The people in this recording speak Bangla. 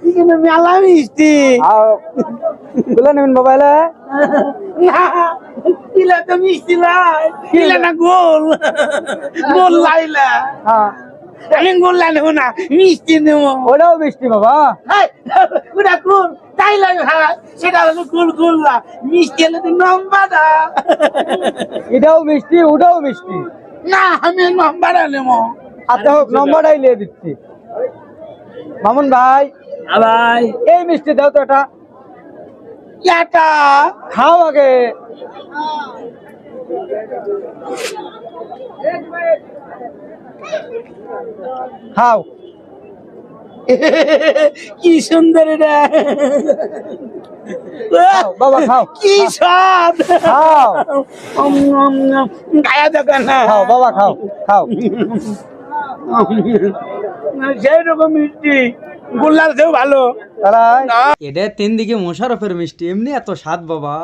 এখানে মেলা মিষ্টি। গুলা নেবেন মোবাইলে? ইলা তো মিষ্টি লাই, ইলা না গোল গোল লাইলা। হ্যাঁ, আমি গোল লাই নেবো না, মিষ্টি নেবো। ওটাও মিষ্টি বাবা। ওটা গোল তাই লাগে, হ্যাঁ সেটা হলো গোল গোল্লা, মিষ্টি হলে তো নম্বাটা। এটাও মিষ্টি, ওটাও মিষ্টি। না আমি নম্বাটা নেবো। আচ্ছা হোক, নম্বরটাই নিয়ে দিচ্ছি। মামুন ভাই, ভাই এই মিষ্টি দাও তো এটা। এটা খাও আগে। খাও। কি সুন্দর এটা, খাও বাবা, খাও। কি স্বাদ। খাও। গায়া দেখেন না, খাও বাবা, খাও খাও। সেই রকম মিষ্টি, গোল্লার চেয়েও ভালো। তারা না এটা 3 দিকে মোশারফের মিষ্টি, এমনি এত স্বাদ বাবা।